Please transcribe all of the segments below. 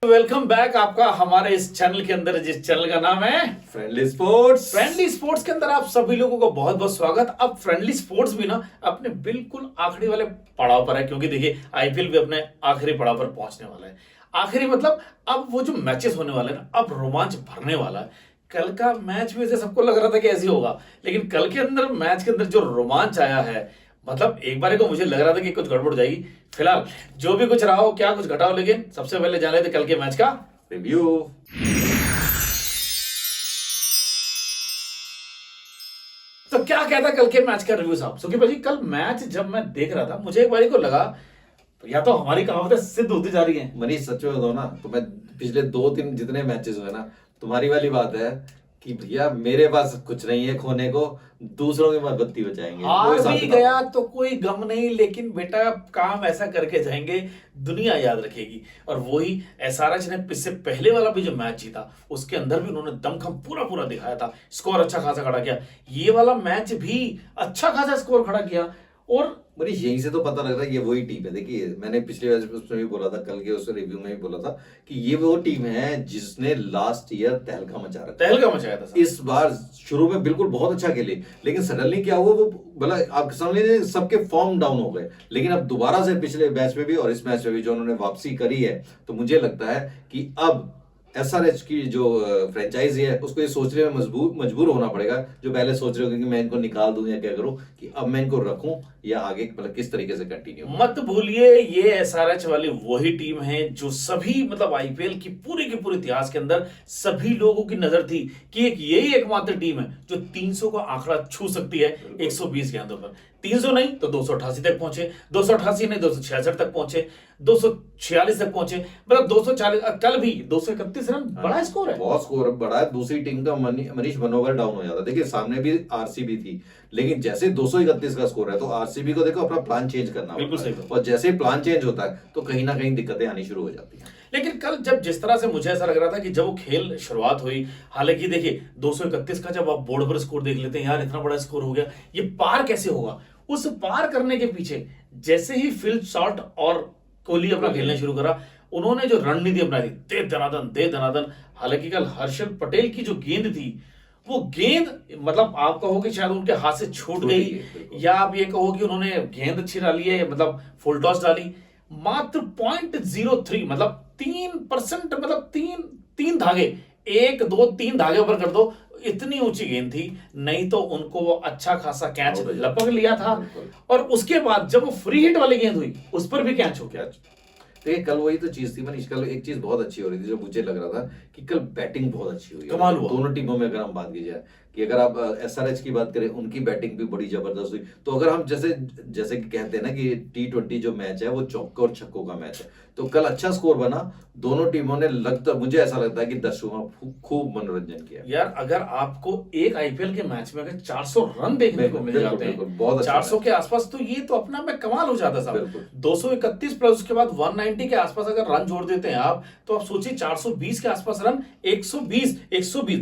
Welcome back आपका हमारे इस चैनल के अंदर, जिस चैनल का नाम है फ्रेंडली स्पोर्ट्स। फ्रेंडली स्पोर्ट्स के अंदर आप सभी लोगों को बहुत बहुत स्वागत। अब फ्रेंडली स्पोर्ट्स भी ना अपने बिल्कुल आखिरी वाले पड़ाव पर है, क्योंकि देखिए आईपीएल भी अपने आखिरी पड़ाव पर पहुंचने वाला है। आखिरी मतलब अब वो जो मैचेस होने वाले हैं ना, अब रोमांच भरने वाला है। कल का मैच भी ऐसे सबको लग रहा था कि ऐसे ही होगा, लेकिन कल के अंदर मैच के अंदर जो रोमांच आया है, मतलब एक बार को मुझे लग रहा था कि कुछ गड़बड़ हो जाएगी। फिलहाल जो भी कुछ रहा हो, क्या कुछ घटा हो, लेकिन सबसे पहले जान लेते कल के मैच का रिव्यू। तो क्या कहता कल के मैच का रिव्यू साहब सुखी भाजी? कल मैच जब मैं देख रहा था, मुझे एक बार को लगा तो या तो हमारी कहावतें सिद्ध होती जा रही हैं। मनीष सच में बताओ ना, तो मैं पिछले 2-3 जितने मैचेस हुए ना, तुम्हारी वाली बात है कि भैया मेरे पास कुछ नहीं है खोने को, दूसरों की मोमबत्ती बचाएंगे। हार भी गया तो कोई गम नहीं, लेकिन बेटा काम ऐसा करके जाएंगे दुनिया याद रखेगी। और वही एसआरएच ने इससे पहले वाला भी जो मैच जीता, उसके अंदर भी उन्होंने दमखम पूरा पूरा दिखाया था, स्कोर अच्छा खासा खड़ा किया। ये वाला मैच भी अच्छा खासा स्कोर खड़ा किया। और मनीष यहीं से तो पता लग रहा है ये वही टीम है। देखिए मैंने पिछले मैच उसमें भी बोला था, कल के उस रिव्यू में भी बोला था कि ये वो टीम है जिसने लास्ट ईयर तहलका मचाया था। इस बार शुरू में बिल्कुल बहुत अच्छा खेले, लेकिन सडनली क्या हुआ, वो भला आप समझ लीजिए सबके फॉर्म डाउन हो गए। लेकिन अब दोबारा से पिछले मैच में भी और इस मैच में भी जो उन्होंने वापसी करी है, तो मुझे लगता है कि अब एसआरएच की जो फ्रेंचाइजी है उसको ये सोचने में मजबूर होना पड़ेगा, जो पहले सोच रहे हो कि मैं इनको निकाल दूं या क्या करूं, कि अब मैं इनको रखूं या आगे मतलब किस तरीके से कंटिन्यू। मत भूलिए ये एसआरएच वाली वही टीम है जो सभी मतलब आईपीएल की पूरे इतिहास के अंदर सभी लोगों की नजर थी कि एक यही एकमात्र टीम है जो 300 का आंकड़ा छू सकती है 120 गेंदों पर। 300 नहीं तो 288 तक पहुंचे, 288 नहीं 266 तक पहुंचे, 246 तक पहुंचे, मतलब 240। कल भी 231 रन बड़ा स्कोर है, बहुत स्कोर बड़ा है। दूसरी टीम का मनीष मनोबल डाउन हो जाता है। देखिए सामने भी आरसीबी थी, लेकिन जैसे 231 का स्कोर है तो आरसीबी को देखो अपना प्लान चेंज करना बिल्कुल सही। और जैसे प्लान चेंज होता है तो कहीं ना कहीं दिक्कतें आनी शुरू हो जाती हैं। लेकिन कल जब जिस तरह से मुझे ऐसा लग रहा था कि जब वो खेल शुरुआत हुई, हालांकि देखिए 231 का जब आप बोर्ड पर स्कोर देख लेते हैं, यार इतना बड़ा स्कोर हो गया, ये पार कैसे होगा? उस पार करने के पीछे जैसे ही फिल शॉट और कोहली अपना खेलना शुरू करा, उन्होंने जो रणनीति अपनाई थी, दे दनादन। हालांकि कल हर्षल पटेल की जो गेंद थी, वो गेंद मतलब आप कहो कि शायद उनके हाथ से छूट गई, या आप ये कहो कि उन्होंने गेंद अच्छी डाली है, मतलब फुल टॉस डाली। मात्र 0.03 मतलब 3%, मतलब तीन धागे, 1 2 3 धागे ऊपर कर दो, इतनी ऊंची गेंद थी। नहीं तो उनको वो अच्छा खासा कैच लपक लिया था। और उसके बाद जब वो फ्री हिट वाली गेंद हुई, उस पर भी कैच हो गया। देखिए कल वही तो चीज थी मनीष, कल एक चीज बहुत अच्छी हो रही थी जो मुझे लग रहा था कि कल बैटिंग बहुत अच्छी हुई, कमाल हुआ दोनों टीमों में। अगर हम बात की जाए कि अगर आप एसआरएच की बात करें, उनकी बैटिंग भी बड़ी जबरदस्त हुई। तो अगर हम जैसे कि कहते हैं ना कि T20 जो मैच है वो चौके और छक्कों का मैच है, तो कल अच्छा स्कोर बना। दोनों टीमों ने मुझे ऐसा लगता है कि दर्शकों का खूब मनोरंजन किया। यार अगर आपको एक आईपीएल के मैच में अगर 400 रन देखने को मिल जाते हैं, बहुत 400 के आसपास, तो ये तो अपना में कमाल हो जाता साहब। 231 प्लस उसके बाद 190 के आसपास अगर रन जोड़ देते हैं आप, तो आप सोचिए 420 के आसपास रन, 120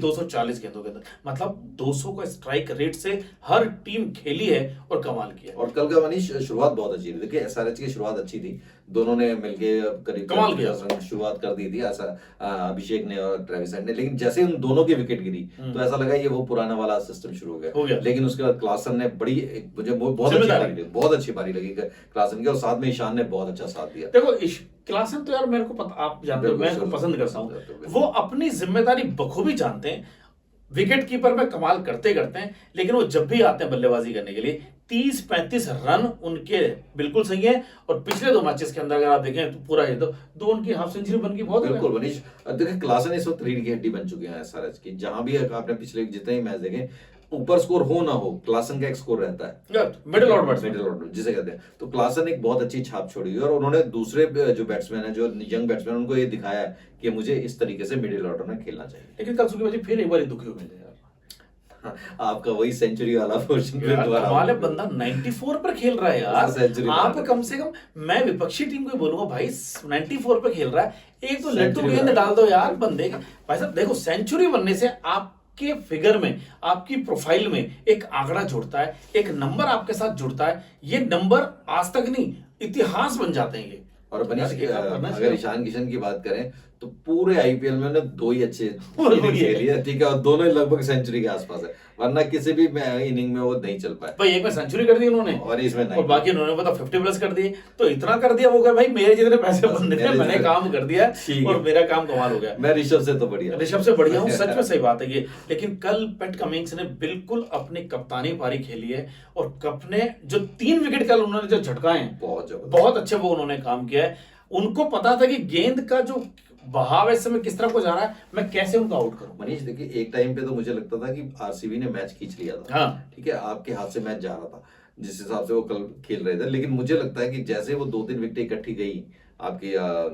240 गेंदों के अंदर, मतलब 200 का स्ट्राइक रेट से हर टीम खेली है और कमाल किया। और कल का मनीष शुरुआत बहुत अच्छी थी। देखिए एसआरएच की शुरुआत अच्छी थी, दोनों ने मिलके करीब कमाल किया, शुरुआत कर दी थी ऐसा अभिषेक ने और ट्रेविस हेड ने। लेकिन जैसे उन दोनों की विकेट गिरी तो ऐसा लगा ये वो पुराना वाला सिस्टम शुरू हो गया। लेकिन उसके बाद क्लासन ने मुझे बहुत अच्छी पारी लगी क्लासन की, और साथ में ईशान ने बहुत अच्छा साथ दिया। देखो क्लासन तो यार मेरे को आप जानते हो मैं इसको पसंद करता हूँ, वो अपनी जिम्मेदारी बखूबी जानते हैं। विकेट कीपर में कमाल करते हैं, लेकिन वो जब भी आते हैं बल्लेबाजी करने के लिए 30-35 रन उनके बिल्कुल सही है। और पिछले 2 मैचेस के अंदर अगर आप देखें तो पूरा है, तो 2 उनकी हाफ सेंचुरी बन गई। बहुत बिल्कुल मनीष, देखिए क्लासन इस वक्त रीढ़ की हड्डी बन चुके हैं एसआरएच की। जहां भी आपने पिछले जितने ही मैच देखे, ऊपर स्कोर हो ना हो, क्लासन का एक स्कोर रहता है, मिडिल ऑर्डर जिसे कहते हैं। तो क्लासन एक बहुत अच्छी छाप छोड़ी हुई, और उन्होंने दूसरे जो बैट्समैन है, जो यंग बैट्समैन, उनको ये दिखाया है कि मुझे इस तरीके से मिडिल ऑर्डर में खेलना चाहिए। लेकिन कल सुखी फिर एक बार दुखी हो गए यार, आपका वही सेंचुरी वाला पोर्शन कमाल है, बंदा 94 पर खेल रहा है यार। आप कम से कम, मैं विपक्षी टीम को बोलूंगा भाई 94 पर खेल रहा है, एक तो लट्टू गेंद डाल दो यार बंदे का। भाई साहब देखो, सेंचुरी बनने से आपके फिगर में, आपकी प्रोफाइल में एक आंकड़ा जुड़ता है, एक नंबर आपके साथ जुड़ता है। ये नंबर आज तक नहीं, इतिहास बन जाते हैं ये। और अगर ईशान किशन की बात करें तो पूरे आईपीएल में उन्होंने 2 ही अच्छे इनिंग्स खेली है, ठीक है, और दोनों ही लगभग सेंचुरी के आसपास है, वरना किसी भी इनिंग में वो नहीं चल पाए। भाई एक में सेंचुरी कर दी उन्होंने और इसमें नहीं, और बाकी उन्होंने पता 50 प्लस कर दिए, तो इतना कर दिया वो गया भाई मेरे जितने पैसे बनने थे मैंने काम कर दिया और मेरा काम कमाल हो गया। मैं ऋषभ से तो बढ़िया, ऋषभ से बढ़िया हूँ, सच में सही बात है ये। लेकिन कल पैट कमिंस ने बिल्कुल अपनी कप्तानी पारी खेली है और कप ने जो 3 विकेट कल उन्होंने जो झटकाए हैं बहुत अच्छे वो उन्होंने काम किया है। उनको पता था कि गेंद का जो बहाव इस समय किस तरह को जा रहा है, मैं कैसे उनको आउट करूं। मनीष देखिए, एक टाइम पे तो मुझे लगता था कि आरसीबी ने मैच खींच लिया था, हाँ ठीक है, आपके हाथ से मैच जा रहा था जिस हिसाब से वो कल खेल रहे थे, लेकिन मुझे लगता है कि जैसे वो 2-3 विकेट इकट्ठी गई आपकी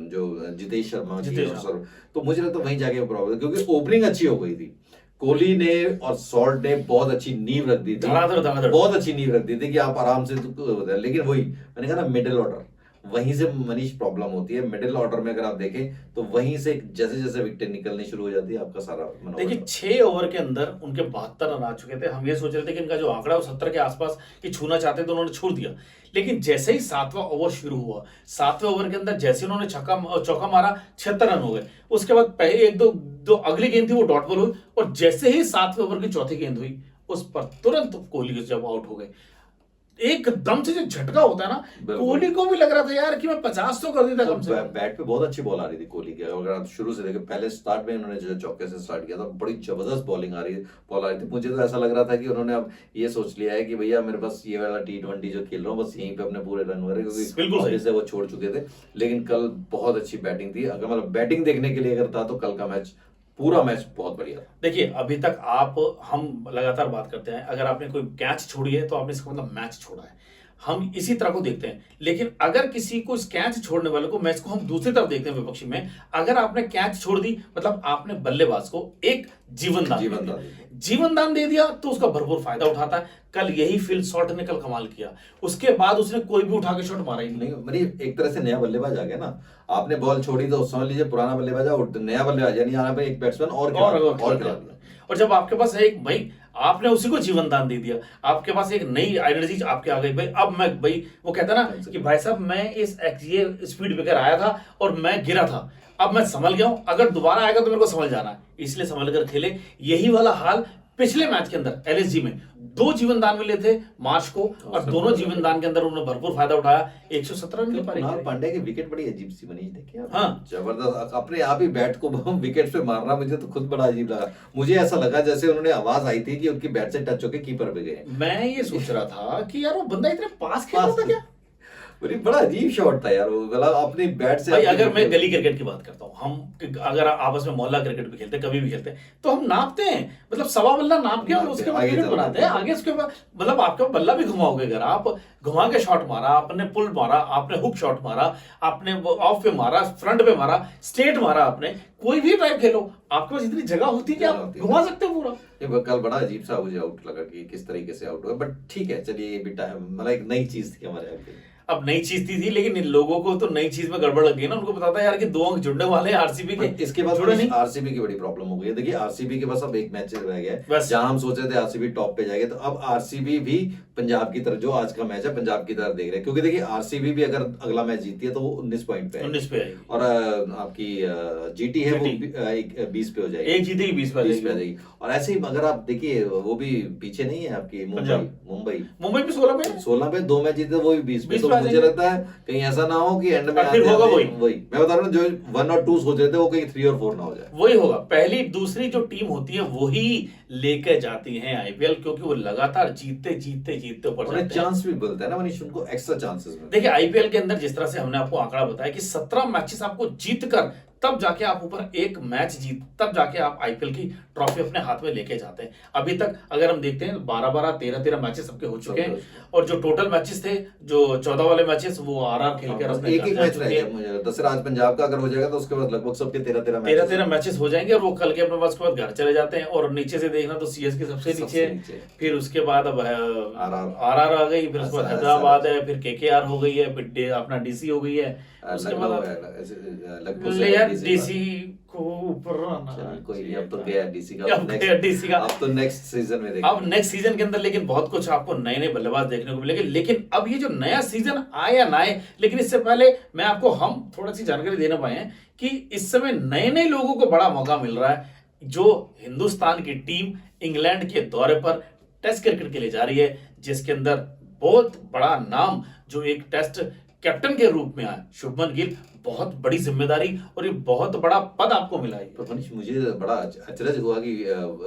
जो जितेश शर्मा जी और सर, तो मुझे लगता है वहीं जाके प्रॉब्लम, क्योंकि ओपनिंग अच्छी हो गई थी, कोहली ने और सॉल्ट ने बहुत अच्छी नींव रख दी थी, बहुत अच्छी नींव रख दी थी कि आप आराम से, लेकिन वही मैंने कहा ना, मिडिल ऑर्डर, वहीं से मनीष प्रॉब्लम होती है। मिडिल ऑर्डर में अगर आप देखें तो वहीं से जैसे जैसे विकेट निकलनी शुरू हो जाती है आपका सारा मनोबल। देखिए 6 ओवर के अंदर उनके 72 रन आ चुके थे, हम ये सोच रहे थे कि इनका जो आंकड़ा वो 70 के आसपास कि छूना चाहते तो उन्होंने छोड़ दिया, लेकिन जैसे ही 7वां ओवर शुरू हुआ, 7वें ओवर के अंदर जैसे उन्होंने चौका मारा 76 रन हो गए। उसके बाद पहले एक दो अगली गेंद थी वो डॉट बॉल हुई और जैसे ही 7वें ओवर की चौथी गेंद हुई उस पर तुरंत कोहली जब आउट हो गए, एकदम से जो झटका होता है ना, कोहली को भी लग रहा था यार कि मैं 50 तो कर देता कम से कम। बैट पे बहुत अच्छी बॉल आ रही थी कोहली की, अगर आप शुरू से देखें, पहले स्टार्ट में उन्होंने जो चौके से स्टार्ट किया था बड़ी जबरदस्त बॉलिंग बॉल आ रही थी। मुझे तो ऐसा लग रहा था कि उन्होंने अब ये सोच लिया है कि भैया मेरे पास ये वाला T20 जो खेल रहा हूँ बस यहीं पे अपने पूरे रन हो रहे, क्योंकि से वो छोड़ चुके थे। लेकिन कल बहुत अच्छी बैटिंग थी, अगर मतलब बैटिंग देखने के लिए अगर था तो कल का मैच, पूरा मैच बहुत बढ़िया था। देखिए अभी तक हम लगातार बात करते हैं, अगर आपने कोई कैच छोड़ी है तो आपने इसका मतलब मैच छोड़ा है, हम इसी तरह को देखते हैं। लेकिन अगर किसी को इस कैच छोड़ने वाले को मैच को हम दूसरी तरफ देखते हैं विपक्षी में, अगर आपने कैच छोड़ दी मतलब आपने बल्लेबाज को एक जीवन दान दे दिया तो उसका भरपूर फायदा उठाता है। कल यही फिल शॉट ने कल कमाल किया, उसके बाद उसने कोई भी उठा के शॉट मारा ही नहीं। मतलब एक तरह से नया बल्लेबाज आ गया ना, आपने बॉल छोड़ी तो समझ लीजिए पुराना बल्लेबाज आउट, नया बल्लेबाज यानी यहाँ पे एक बैट्समैन और खिला दिया। और जब आपके पास है एक भाई, आपने उसी को जीवन दान दे दिया, आपके पास एक नई एनर्जी आपके आ गई भाई। अब मैं भाई वो कहता ना कि भाई साहब मैं ये स्पीड ब्रेकर आया था और मैं गिरा था, अब मैं संभल गया हूं, अगर दोबारा आएगा तो मेरे को समझ जाना है, इसलिए संभल कर खेले। यही वाला हाल पिछले मैच के अंदर एलएसजी में 2 जीवन दान मिले थे मार्च को और दोनों जीवन दान के अंदर उन्होंने भरपूर फायदा उठाया। 117 रन की पारी। पांड्या की विकेट बड़ी अजीब सी बनी देखिए, हाँ जबरदस्त अपने आप ही बैट को विकेट पे मारना, मुझे तो खुद बड़ा अजीब लगा। मुझे ऐसा लगा जैसे उन्होंने आवाज आई थी कि उनकी बैट से टच होकर कीपर पे गए। मैं ये सोच रहा था कि यार वो बंदा इतने पास खेल रहा था क्या, बड़ा अजीब शॉट था यार वो, मतलब अपनी बैट से। भाई अगर मैं गली क्रिकेट की बात करता हूँ, हम अगर आपस में मोहल्ला क्रिकेट भी खेलते हैं, कभी भी खेलते हैं, तो हम नापते हैं, मतलब सवा बल्ला नाप के उसके बाद क्रिकेट बनाते हैं आगे। उसके बाद मतलब आपका बल्ला भी घुमाओगे, अगर आप घुमा के शॉट मारा, आपने पुल मारा, आपने हुक शॉट मारा, आपने ऑफ पे मारा, फ्रंट पे मारा, स्ट्रेट मारा, आपने कोई भी टाइप खेलो, आपके पास इतनी जगह होती है कि आप घुमा सकते हो पूरा। ये कल बड़ा अजीब सा मुझे आउट लगा कि किस तरीके से आउट हुआ, बट ठीक है चलिए, ये भी मतलब एक नई चीज थी हमारे यहाँ। अब नई चीज थी लेकिन इन लोगों को तो नई चीज में गड़बड़ लग गई ना, उनको पता था यार कि 2 अंक जुड़ने वाले हैं आरसीबी के, इसके बाद जुड़े नहीं। आरसीबी की बड़ी प्रॉब्लम हो गई है। देखिए आरसीबी के पास अब एक मैच रह गया है, जहां हम सोच रहे थे आरसीबी टॉप पे जाएगी, तो अब आरसीबी भी पंजाब की तरफ, जो आज का मैच है पंजाब की तरफ देख रहे हैं, क्योंकि देखिए आरसीबी भी अगर अगला मैच जीती है तो वो 19 पॉइंट पे है, 19 पे आएगी, और आपकी जीटी है वो 20 पे हो जाएगी, एक जीतेगी 20 पे आ जाएगी। और ऐसे ही अगर आप देखिए वो भी पीछे नहीं है आपकी मुंबई भी 16 पे 2 मैच जीते, वो भी 20 पे। तो मुझे लगता है कहीं ऐसा ना हो कि एंड में फिर होगा वही मैं बता रहा हूँ, जो 1 और 2 सोच रहे थे वो कहीं 3 और 4 ना हो जाए, वही होगा। पहली दूसरी जो टीम होती है वही लेके जाती है आईपीएल, क्योंकि वो लगातार जीतते ऊपर जाते हैं। चांस भी बोलते हैं ना मनीष, उनको एक्स्ट्रा चांसेस मिलते हैं। देखिए आईपीएल के अंदर जिस तरह से हमने आपको आंकड़ा बताया कि 17 मैचेस आपको जीत कर तब जाके आप ऊपर एक मैच जीत, तब जाके आप आईपीएल की ट्रॉफी अपने हाथ में लेके जाते हैं। अभी तक अगर हम देखते हैं 12-12, 13-13 मैचेस सबके हो चुके हैं, और जो टोटल मैचेस थे, जो 14 वाले मैचेस, वो आरआर खेल कर अपने एक मैच रह गया। मुझे दस आज पंजाब का अगर हो जाएगा तो उसके बाद लगभग सबके 13-13 मैचेस हो जाएंगे, और वो कल के अपने पास के बाद घर चले जाते हैं। और नीचे से देखना तो सीएसके सबसे नीचे है, फिर उसके बाद अब आरआर आ गई, फिर उसके बाद हैदराबाद है, फिर केकेआर हो गई है, फिर अपना डीसी हो गई है, उसके बाद सही डीसी को ऊपर आना चलिए कोई नहीं, चाहिए अब तो था। गया डीसी का, अब गया DC का। अब तो नेक्स्ट सीजन में अब देखेंगे। नेक्स्ट सीजन के अंदर लेकिन बहुत कुछ आपको नए नए बल्लेबाज देखने को मिलेंगे। लेकिन अब ये जो नया सीजन आए या ना आए, लेकिन इससे पहले मैं आपको हम थोड़ा सी जानकारी देना पाए हैं कि इस समय नए नए लोगों को बड़ा मौका मिल रहा है। जो हिंदुस्तान की टीम इंग्लैंड के दौरे पर टेस्ट क्रिकेट के लिए जा रही है, जिसके अंदर बहुत बड़ा नाम जो एक टेस्ट कैप्टन के रूप में आया, शुभमन गिल, बहुत बड़ी जिम्मेदारी और ये बहुत बड़ा पद आपको मिला है। पर मनीष मुझे बड़ा अचरज हुआ कि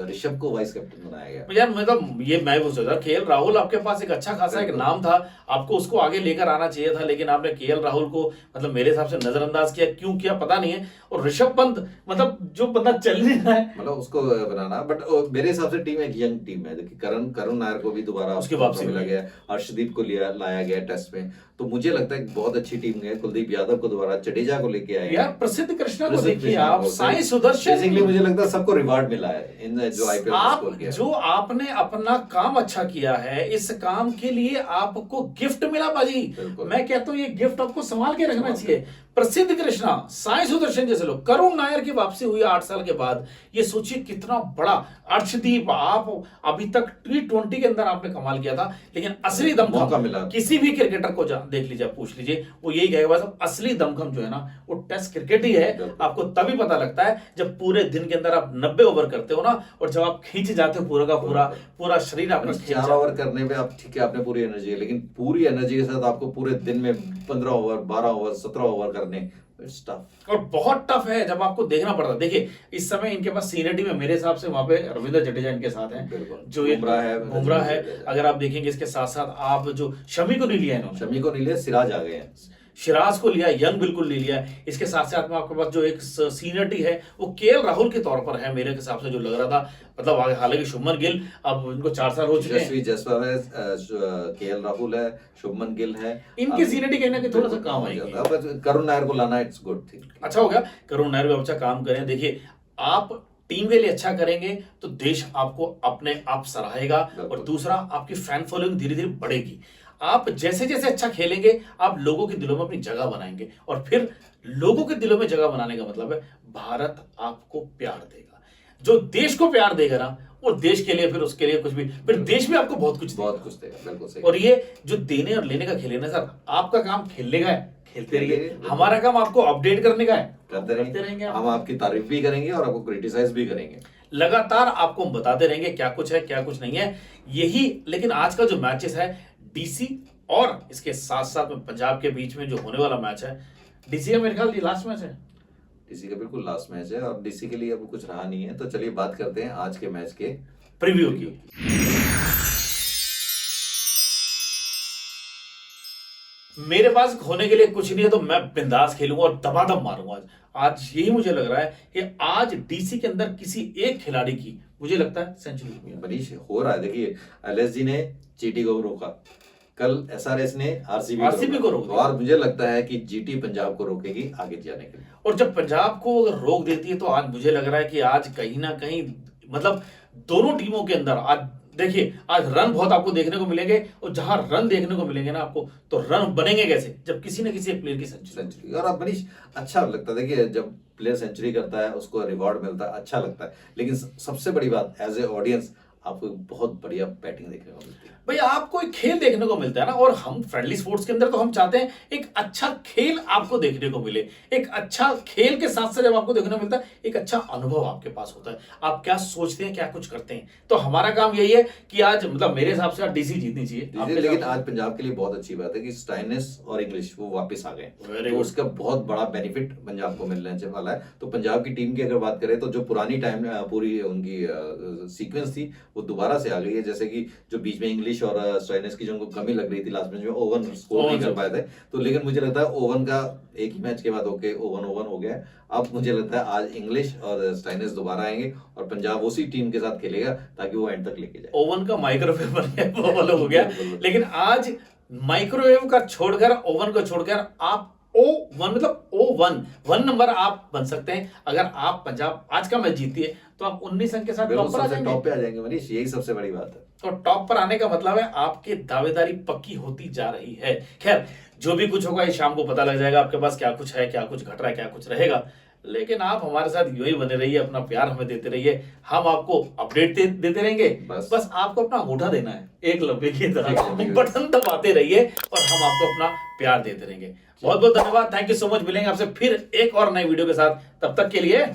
ऋषभ को वाइस कैप्टन बनाया गया। यार मतलब ये मैं वो सोचा केएल राहुल आपके पास एक अच्छा खासा एक नाम था, आपको उसको आगे लेकर आना चाहिए था, लेकिन आपने केएल राहुल को मतलब मेरे हिसाब से नजरअंदाज किया, क्यों किया पता नहीं है। और ऋषभ पंत मतलब जो बंदा चल नहीं रहा है, मतलब उसको बनाना, बट मेरे हिसाब से टीम एक यंग टीम है। देखिए करुण नायर को भी दोबारा उसकी वापसी मिला गया, हर्षदीप को लाया गया टेस्ट में, तो मुझे लगता है बहुत अच्छी टीम है। कुलदीप यादव को दोबारा, जडेजा को लेके आए यार प्रसिद्ध कृष्णा को प्रसिद्ध देखिए कृष्णा आप, को, साई सुदर्शन। बेसिकली मुझे लगता है सबको रिवार्ड मिला है इन जो आईपीएल में आप स्कोर किया। जो आपने अपना काम अच्छा किया है, इस काम के लिए आपको गिफ्ट मिला बाजी। बिल्कुल। मैं कहता हूं ये गिफ्ट आपको संभाल के रखना चाहिए। प्रसिद्ध कृष्णा, साई सुदर्शन जैसे लोग, करुण नायर की वापसी हुई 8 साल के बाद, ये सोचिए कितना बड़ा। अर्शदीप, आप अभी तक T20 के अंदर आपने कमाल किया था, लेकिन असली मौका मिला। दमखम किसी भी क्रिकेटर को देख लीजिए, पूछ लीजिए, वो यही कहेगा साहब असली दमखम जो है ना वो टेस्ट क्रिकेट ही है। आपको तभी पता लगता है जब पूरे दिन के अंदर आप 90 ओवर करते हो ना, और जब आप खींच जाते हो पूरा का पूरा शरीर आपका खींच 4 ओवर करने में आप ठीक है, आपने पूरी एनर्जी है, लेकिन पूरी एनर्जी के साथ आपको पूरे दिन में 15 ओवर, 12 ओवर, 17 ओवर करने, इट्स टफ। और बहुत टफ है जब आपको देखना पड़ता है। देखिए इस समय इनके पास सीनियर टीम है, मेरे हिसाब से वहां पे रविंद्र जडेजा इनके साथ हैं, जो ये बुमराह है। अगर आप देखेंगे इसके साथ साथ आप जो शमी को नहीं लिया इन्होंने, शमी को नहीं लिया, सिराज आ गए हैं, सिराज को लिया, यंग बिल्कुल नहीं लिया। इसके साथ साथ में आपके पास जो एक सीनियरिटी है वो केएल राहुल के तौर पर है मेरे हिसाब से, जो लग रहा था। मतलब हालांकि शुभमन गिल, अब इनको 4 साल हो चुके हैं, यशस्वी जायसवाल है, केएल राहुल है, शुभमन गिल है, इनकी सीनियरिटी कहीं ना कहीं थोड़ा सा काम आएगी। अब करुण नायर को लाना, इट्स गुड थिंग, अच्छा हो गया, करुण नायर भी अच्छा काम करें। देखिए आप टीम के लिए अच्छा करेंगे तो देश आपको अपने आप सराहेगा, और दूसरा आपकी फैन फॉलोइंग धीरे धीरे बढ़ेगी। आप जैसे जैसे अच्छा खेलेंगे आप लोगों के दिलों में अपनी जगह बनाएंगे, और फिर लोगों के दिलों में जगह बनाने का मतलब है भारत आपको प्यार देगा। जो देश को प्यार देगा ना, वो देश के लिए, फिर उसके लिए कुछ भी, फिर देश भी आपको बहुत कुछ देगा। बिल्कुल सही। और ये जो देने और लेने का खेल है ना सर, आपका काम खेलने का है, खेलते रहिए। हमारा काम आपको अपडेट करने का है, करते रहेंगे। हम आपकी तारीफ भी करेंगे और आपको क्रिटिसाइज भी करेंगे। लगातार आपको हम बताते रहेंगे क्या कुछ है क्या कुछ नहीं है, यही। लेकिन आज का जो मैचेस है डीसी और इसके साथ साथ में पंजाब के बीच में जो होने वाला मैच है, डीसी का मेरे ख्याल ये लास्ट मैच है, डीसी का बिल्कुल लास्ट मैच है, और डीसी के लिए अब कुछ रहा नहीं है। तो चलिए बात करते हैं आज के मैच के प्रीव्यू की। मेरे पास खोने के लिए कुछ नहीं है, तो मैं बिंदास खेलूंगा और दबादब मारूंगा आज यही मुझे लग रहा है कि आज डीसी के अंदर किसी एक खिलाड़ी की मुझे लगता है सेंचुरी मनीष हो रहा है। देखिए एलएसजी ने जीटी को रोका, कल एसआरएच ने आरसीबी को रोका, और मुझे लगता है कि जीटी पंजाब को रोकेगी आगे जाने के लिए। और जब पंजाब को अगर रोक देती है तो आज मुझे लग रहा है कि आज कहीं ना कहीं मतलब दोनों टीमों के अंदर आज देखिए आज रन बहुत आपको देखने को मिलेंगे, और जहां रन देखने को मिलेंगे ना आपको, तो रन बनेंगे कैसे, जब किसी न किसी एक प्लेयर की सेंचुरी। और अब मनीष अच्छा लगता है, देखिए जब प्लेयर सेंचुरी करता है उसको रिवॉर्ड मिलता है, अच्छा लगता है। लेकिन सबसे बड़ी बात एज ए ऑडियंस आपको बहुत बढ़िया बैटिंग देखने को मिलती है। भाई आपको एक खेल देखने को मिलता है ना, और हम फ्रेंडली स्पोर्ट्स के अंदर तो हम चाहते हैं एक अच्छा खेल आपको देखने को मिले। एक अच्छा खेल के साथ साथ जब आपको देखने को मिलता है एक अच्छा अनुभव आपके पास होता है, आप क्या सोचते हैं क्या कुछ करते हैं। तो हमारा काम यही है कि आज मतलब मेरे हिसाब से आज डीसी जीतनी चाहिए। लेकिन आज पंजाब के लिए बहुत अच्छी बात है कि स्टाइनिस और इंग्लिश वो वापस आ गए, तो उसका बहुत बड़ा बेनिफिट पंजाब को मिलने वाला है। तो पंजाब की टीम की अगर बात करें तो जो पुरानी टाइम पूरी उनकी सीक्वेंस थी वो दोबारा से आ गई है। जैसे कि जो बीच में इंग्लिश और स्टाइनिस की जो उनको कमी लग रही थी लास्ट मैच में, ओवन स्कोर नहीं कर पाए थे, तो लेकिन मुझे लगता है ओवन का एक ही मैच के बाद ओके ओवन हो गया। अब मुझे लगता है आज इंग्लिश और स्टाइनिस दोबारा आएंगे और पंजाब उसी टीम के साथ खेलेगा ताकि वो एंड तक लेके जाए। ओवन का माइक्रोवेव बन गया, वो वाला हो गया। लेकिन आज माइक्रोवेव का छोड़कर, ओवन को छोड़कर आप O1 मतलब O1 1 नंबर आप बन सकते हैं। अगर आप पंजाब आज का मैच जीती है तो आप 19 अंक के साथ टॉप पर आ जाएंगे मनीष, यही सबसे बड़ी बात है। तो टॉप पर आने का मतलब है आपकी दावेदारी पक्की होती जा रही है। खैर जो भी कुछ होगा ये शाम को पता लग जाएगा आपके पास क्या कुछ है, क्या कुछ घट रहा है, क्या कुछ रहेगा। लेकिन आप हमारे साथ यूं ही बने रहिए, अपना प्यार हमें देते रहिए, हम आपको अपडेट देते रहेंगे। बस आपको अपना अंगूठा देना है एक लंबे की तरह, बटन दबाते रहिए और हम आपको अपना प्यार देते रहेंगे। बहुत बहुत धन्यवाद, थैंक यू सो मच। मिलेंगे आपसे फिर एक और नई वीडियो के साथ, तब तक के लिए